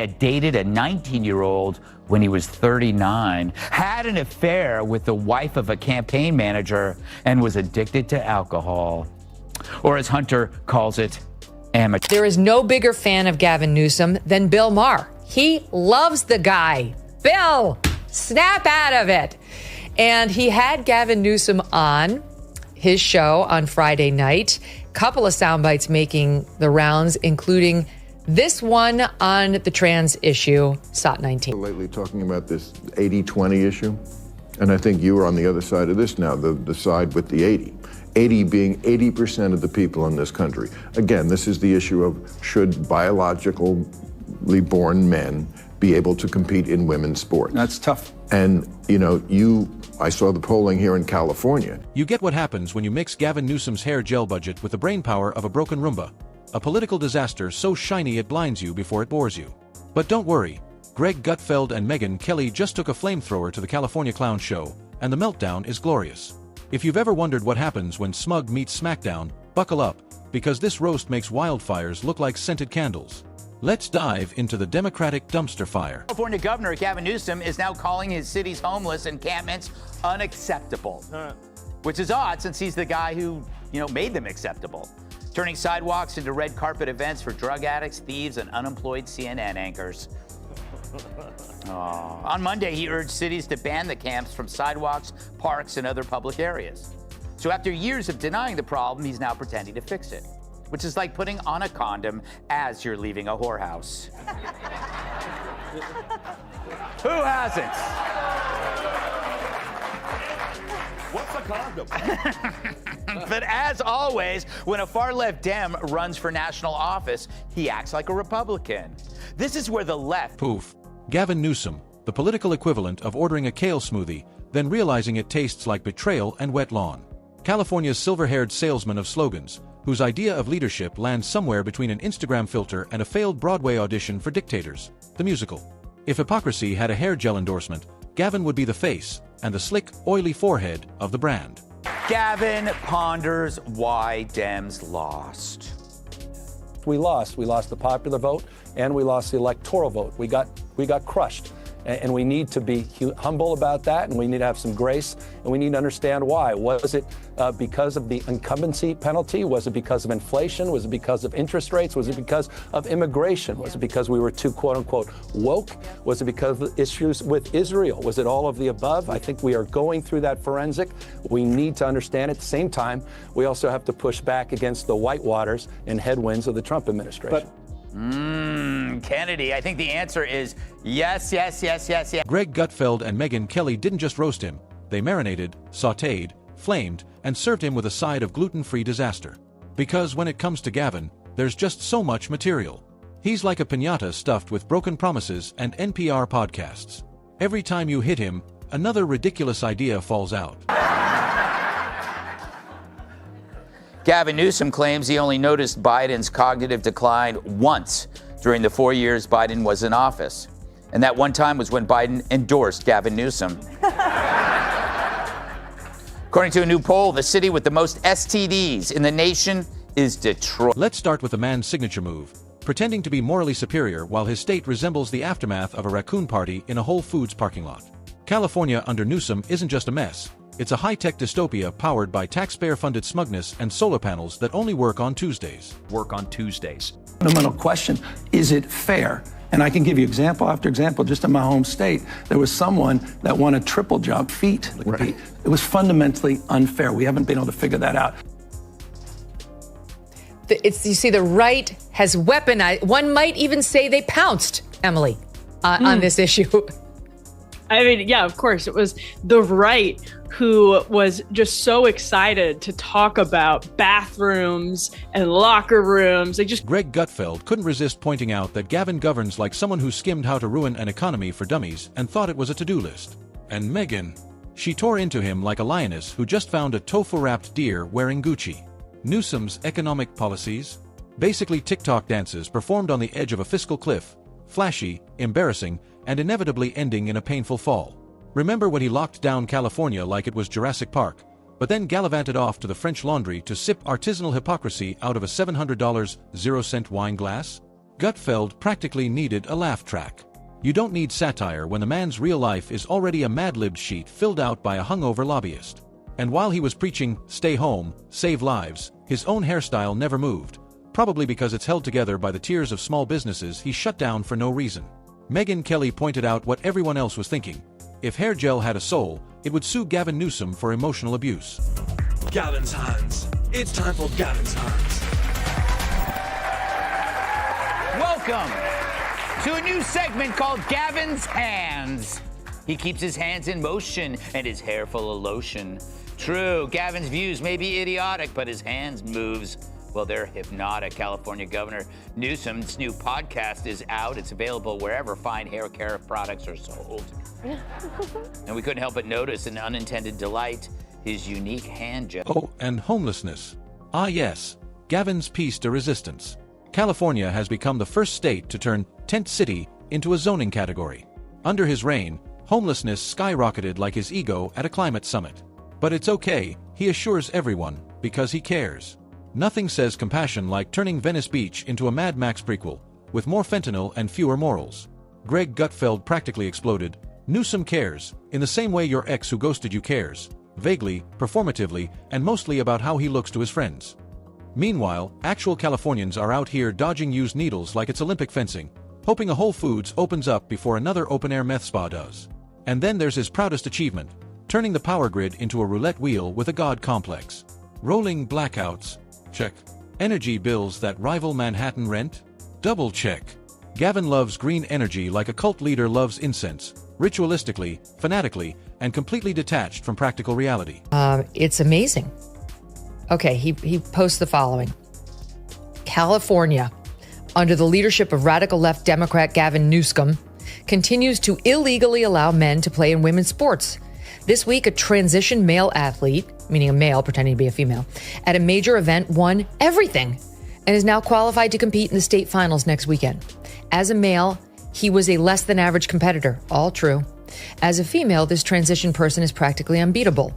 Had dated a 19-year-old when he was 39, had an affair with the wife of a campaign manager, and was addicted to alcohol. Or as Hunter calls it, amateur. There is no bigger fan of Gavin Newsom than Bill Maher. He loves the guy. Bill, snap out of it. And he had Gavin Newsom on his show on Friday night. Couple of sound bites making the rounds, including this one on the trans issue, SOT 19. Lately talking about this 80-20 issue, and I think you are on the other side of this now, the side with the 80. 80 being 80% of the people in this country. Again, this is the issue of should biologically born men be able to compete in women's sports. That's tough. And, I saw the polling here in California. You get what happens when you mix Gavin Newsom's hair gel budget with the brainpower of a broken Roomba. A political disaster so shiny it blinds you before it bores you. But don't worry, Greg Gutfeld and Megyn Kelly just took a flamethrower to the California Clown Show, and the meltdown is glorious. If you've ever wondered what happens when smug meets smackdown, buckle up, because this roast makes wildfires look like scented candles. Let's dive into the Democratic dumpster fire. California Governor Gavin Newsom is now calling his city's homeless encampments unacceptable, which is odd since he's the guy who, made them acceptable, turning sidewalks into red carpet events for drug addicts, thieves, and unemployed CNN anchors. On Monday, he urged cities to ban the camps from sidewalks, parks, and other public areas. So after years of denying the problem, he's now pretending to fix it, which is like putting on a condom as you're leaving a whorehouse. Who hasn't? What's a condom? But as always, when a far-left Dem runs for national office, he acts like a Republican. This is where the left... Poof. Gavin Newsom, the political equivalent of ordering a kale smoothie, then realizing it tastes like betrayal and wet lawn. California's silver-haired salesman of slogans, whose idea of leadership lands somewhere between an Instagram filter and a failed Broadway audition for Dictators, the musical. If hypocrisy had a hair gel endorsement, Gavin would be the face and the slick, oily forehead of the brand. Gavin ponders why Dems lost. We lost. We lost the popular vote, and we lost the electoral vote. We got crushed. And we need to be humble about that, and we need to have some grace, and we need to understand why. Was it because of the incumbency penalty? Was it because of inflation? Was it because of interest rates? Was it because of immigration? Was it because we were too, quote unquote, woke? Was it because of issues with Israel? Was it all of the above? I think we are going through that forensic. We need to understand. At the same time, we also have to push back against the whitewaters and headwinds of the Trump administration. Kennedy, I think the answer is yes, yes, yes, yes, yes. Greg Gutfeld and Megyn Kelly didn't just roast him, they marinated, sautéed, flamed, and served him with a side of gluten-free disaster. Because when it comes to Gavin, there's just so much material. He's like a piñata stuffed with broken promises and NPR podcasts. Every time you hit him, another ridiculous idea falls out. Gavin Newsom claims he only noticed Biden's cognitive decline once during the 4 years Biden was in office. And that one time was when Biden endorsed Gavin Newsom. According to a new poll, the city with the most STDs in the nation is Detroit. Let's start with the man's signature move, pretending to be morally superior while his state resembles the aftermath of a raccoon party in a Whole Foods parking lot. California under Newsom isn't just a mess. It's a high-tech dystopia powered by taxpayer-funded smugness and solar panels that only work on Tuesdays. Fundamental question, is it fair? And I can give you example after example. Just in my home state, there was someone that won a triple jump feat. Right. It was fundamentally unfair. We haven't been able to figure that out. You see, the right has weaponized. One might even say they pounced, Emily, on this issue. I mean, yeah, of course. It was the right who was just so excited to talk about bathrooms and locker rooms. Greg Gutfeld couldn't resist pointing out that Gavin governs like someone who skimmed How to Ruin an Economy for Dummies and thought it was a to-do list. And Megyn, she tore into him like a lioness who just found a tofu-wrapped deer wearing Gucci. Newsom's economic policies? Basically TikTok dances performed on the edge of a fiscal cliff, flashy, embarrassing, and inevitably ending in a painful fall. Remember when he locked down California like it was Jurassic Park, but then gallivanted off to the French Laundry to sip artisanal hypocrisy out of a $700 0-cent wine glass? Gutfeld practically needed a laugh track. You don't need satire when the man's real life is already a mad-libbed sheet filled out by a hungover lobbyist. And while he was preaching, stay home, save lives, his own hairstyle never moved, probably because it's held together by the tears of small businesses he shut down for no reason. Megyn Kelly pointed out what everyone else was thinking. If hair gel had a soul, it would sue Gavin Newsom for emotional abuse. Gavin's hands. It's time for Gavin's hands. Welcome to a new segment called Gavin's Hands. He keeps his hands in motion and his hair full of lotion. True, Gavin's views may be idiotic, but his hands moves, well, they're hypnotic. California Governor Newsom's new podcast is out. It's available wherever fine hair care products are sold. And we couldn't help but notice an unintended delight, his unique hand gel. Oh, and homelessness. Ah yes, Gavin's piece de resistance. California has become the first state to turn tent city into a zoning category. Under his reign, homelessness skyrocketed like his ego at a climate summit. But it's okay, he assures everyone, because he cares. Nothing says compassion like turning Venice Beach into a Mad Max prequel, with more fentanyl and fewer morals. Greg Gutfeld practically exploded. Newsom cares, in the same way your ex who ghosted you cares, vaguely, performatively, and mostly about how he looks to his friends. Meanwhile, actual Californians are out here dodging used needles like it's Olympic fencing, hoping a Whole Foods opens up before another open-air meth spa does. And then there's his proudest achievement, turning the power grid into a roulette wheel with a god complex. Rolling blackouts. Check. Energy bills that rival Manhattan rent? Double check. Gavin loves green energy like a cult leader loves incense, ritualistically, fanatically, and completely detached from practical reality. It's amazing. Okay, he posts the following. California, under the leadership of radical left Democrat Gavin Newsom, continues to illegally allow men to play in women's sports. This week, a transition male athlete, meaning a male pretending to be a female, at a major event won everything and is now qualified to compete in the state finals next weekend. As a male, he was a less than average competitor. All true. As a female, this transition person is practically unbeatable.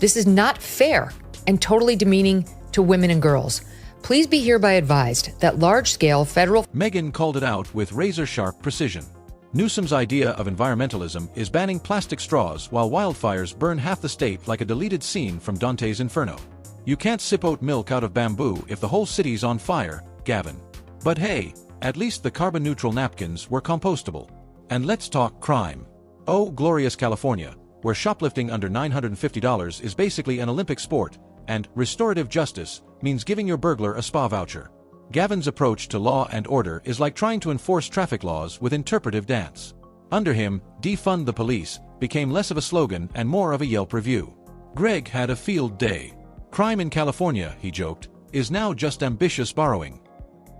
This is not fair and totally demeaning to women and girls. Please be hereby advised that large-scale federal... Megyn called it out with razor-sharp precision. Newsom's idea of environmentalism is banning plastic straws while wildfires burn half the state like a deleted scene from Dante's Inferno. You can't sip oat milk out of bamboo if the whole city's on fire, Gavin. But hey, at least the carbon-neutral napkins were compostable. And let's talk crime. Oh, glorious California, where shoplifting under $950 is basically an Olympic sport, and restorative justice means giving your burglar a spa voucher. Gavin's approach to law and order is like trying to enforce traffic laws with interpretive dance. Under him, defund the police became less of a slogan and more of a Yelp review. Greg had a field day. Crime in California, he joked, is now just ambitious borrowing.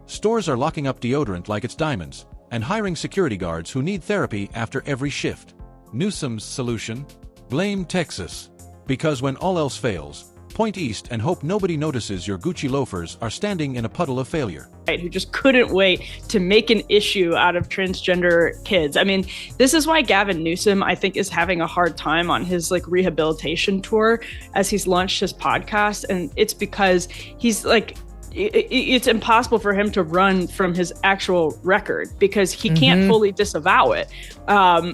Stores are locking up deodorant like it's diamonds, and hiring security guards who need therapy after every shift. Newsom's solution? Blame Texas. Because when all else fails, point east and hope nobody notices your Gucci loafers are standing in a puddle of failure. Who just couldn't wait to make an issue out of transgender kids. I mean, this is why Gavin Newsom, I think, is having a hard time on his rehabilitation tour as he's launched his podcast. And it's because he's it's impossible for him to run from his actual record because he can't fully disavow it.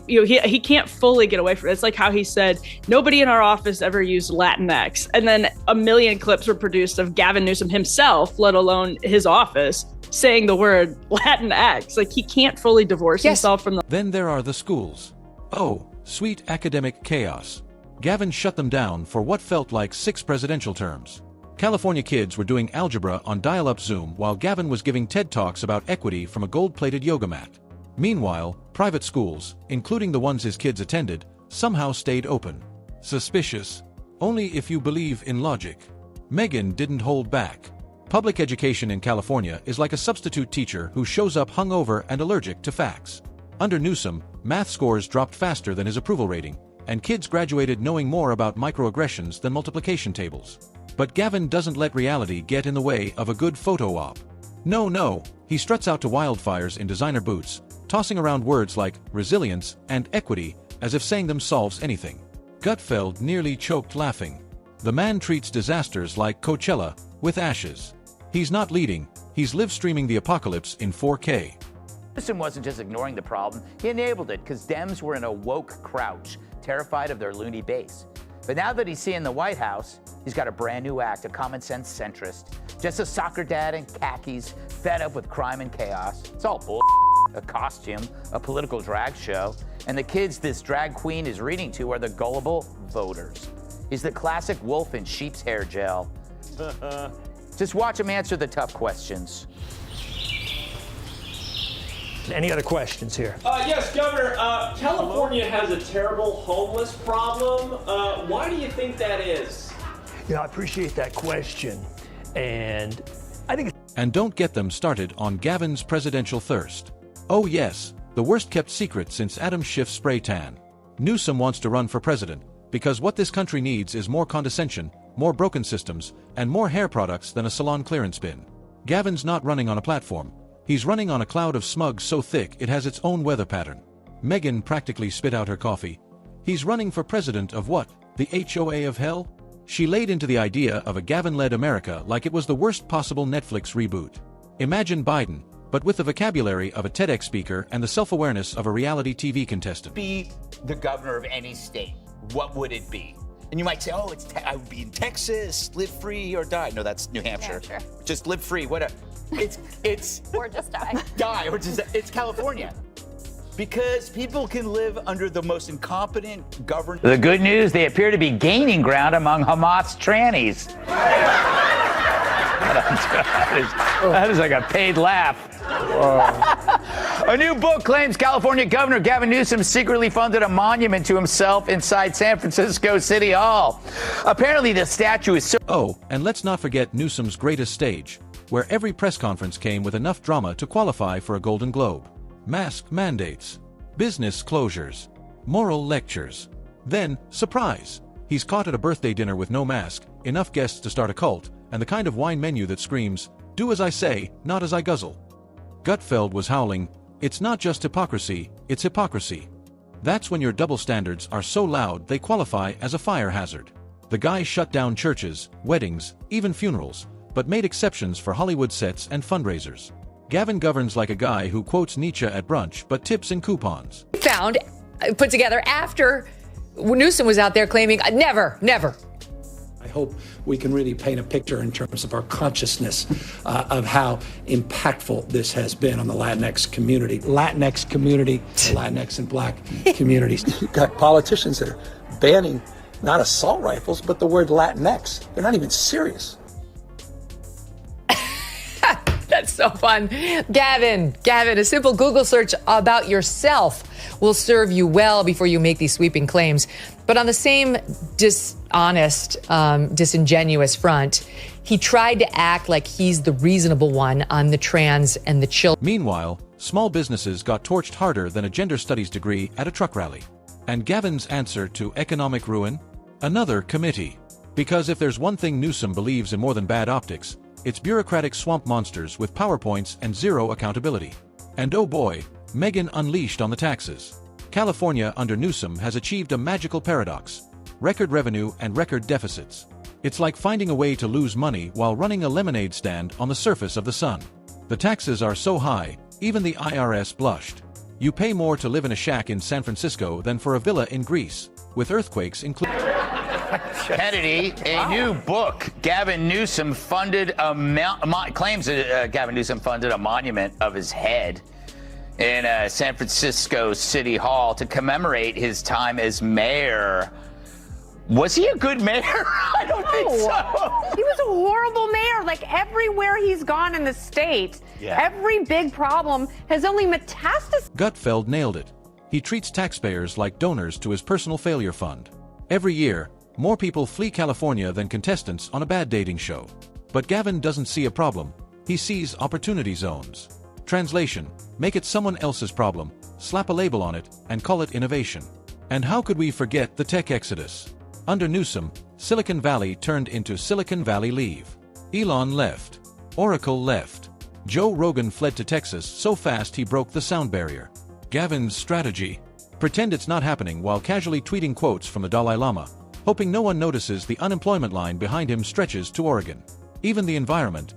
He can't fully get away from it. It's like how he said, nobody in our office ever used Latinx. And then a million clips were produced of Gavin Newsom himself, let alone his office, saying the word Latinx. Like, he can't fully divorce himself from the... Then there are the schools. Oh, sweet academic chaos. Gavin shut them down for what felt like 6 presidential terms. California kids were doing algebra on dial-up Zoom while Gavin was giving TED Talks about equity from a gold-plated yoga mat. Meanwhile, private schools, including the ones his kids attended, somehow stayed open. Suspicious. Only if you believe in logic. Megyn didn't hold back. Public education in California is like a substitute teacher who shows up hungover and allergic to facts. Under Newsom, math scores dropped faster than his approval rating, and kids graduated knowing more about microaggressions than multiplication tables. But Gavin doesn't let reality get in the way of a good photo op. No, he struts out to wildfires in designer boots, tossing around words like resilience and equity as if saying them solves anything. Gutfeld nearly choked laughing. The man treats disasters like Coachella, with ashes. He's not leading, He's live streaming the apocalypse in 4K. Newsom wasn't just ignoring the problem, he enabled it because Dems were in a woke crouch, terrified of their loony base. But now that he's seeing the White House, he's got a brand new act, a common sense centrist. Just a soccer dad in khakis, fed up with crime and chaos. It's all bull, a costume, a political drag show. And the kids this drag queen is reading to are the gullible voters. He's the classic wolf in sheep's hair gel. Just watch him answer the tough questions. Any other questions here? Yes, Governor. California has a terrible homeless problem. Why do you think that is? You know, I appreciate that question. And I think And don't get them started on Gavin's presidential thirst. Oh yes, the worst-kept secret since Adam Schiff's spray tan. Newsom wants to run for president because what this country needs is more condescension, more broken systems, and more hair products than a salon clearance bin. Gavin's not running on a platform. He's running on a cloud of smug so thick it has its own weather pattern. Megyn practically spit out her coffee. He's running for president of what? The HOA of hell? She laid into the idea of a Gavin-led America like it was the worst possible Netflix reboot. Imagine Biden, but with the vocabulary of a TEDx speaker and the self-awareness of a reality TV contestant. Be the governor of any state, what would it be? And you might say, oh, I would be in Texas, live free or die. No, that's New Hampshire. Just live free, whatever. It's or just die. Die, or just, it's California. Because people can live under the most incompetent government. The good news, they appear to be gaining ground among Hamas trannies. That is like a paid laugh. A new book claims California Governor Gavin Newsom secretly funded a monument to himself inside San Francisco City Hall. Apparently the statue is so... Oh, and let's not forget Newsom's greatest stage, where every press conference came with enough drama to qualify for a Golden Globe. Mask mandates, business closures, moral lectures. Then, surprise, he's caught at a birthday dinner with no mask, enough guests to start a cult, and the kind of wine menu that screams, do as I say, not as I guzzle. Gutfeld was howling, it's not just hypocrisy, it's hypocrisy. That's when your double standards are so loud they qualify as a fire hazard. The guy shut down churches, weddings, even funerals, but made exceptions for Hollywood sets and fundraisers. Gavin governs like a guy who quotes Nietzsche at brunch but tips in coupons. Found, put together after Newsom was out there claiming, never. I hope we can really paint a picture in terms of our consciousness of how impactful this has been on the Latinx community. Latinx and black communities. You've got politicians that are banning not assault rifles, but the word Latinx. They're not even serious. That's so fun. Gavin, a simple Google search about yourself will serve you well before you make these sweeping claims. But on the same dishonest, disingenuous front, he tried to act like he's the reasonable one on the trans and the children. Meanwhile, small businesses got torched harder than a gender studies degree at a truck rally. And Gavin's answer to economic ruin? Another committee. Because if there's one thing Newsom believes in more than bad optics, it's bureaucratic swamp monsters with PowerPoints and zero accountability. And oh boy, Megyn unleashed on the taxes. California under Newsom has achieved a magical paradox: record revenue and record deficits. It's like finding a way to lose money while running a lemonade stand on the surface of the sun. The taxes are so high, even the IRS blushed. You pay more to live in a shack in San Francisco than for a villa in Greece, with earthquakes included. Kennedy, a new book. Gavin Newsom funded claims that Gavin Newsom funded a monument of his head in San Francisco City Hall to commemorate his time as mayor. Was he a good mayor? I don't think so. He was a horrible mayor. Like everywhere he's gone in the state, every big problem has only metastasized. Gutfeld nailed it. He treats taxpayers like donors to his personal failure fund. Every year, more people flee California than contestants on a bad dating show. But Gavin doesn't see a problem. He sees opportunity zones. Translation: make it someone else's problem, slap a label on it, and call it innovation. And how could we forget the tech exodus? Under Newsom, Silicon Valley turned into Silicon Valley Leave. Elon left. Oracle left. Joe Rogan fled to Texas so fast he broke the sound barrier. Gavin's strategy: pretend it's not happening while casually tweeting quotes from the Dalai Lama, hoping no one notices the unemployment line behind him stretches to Oregon. Even the environment,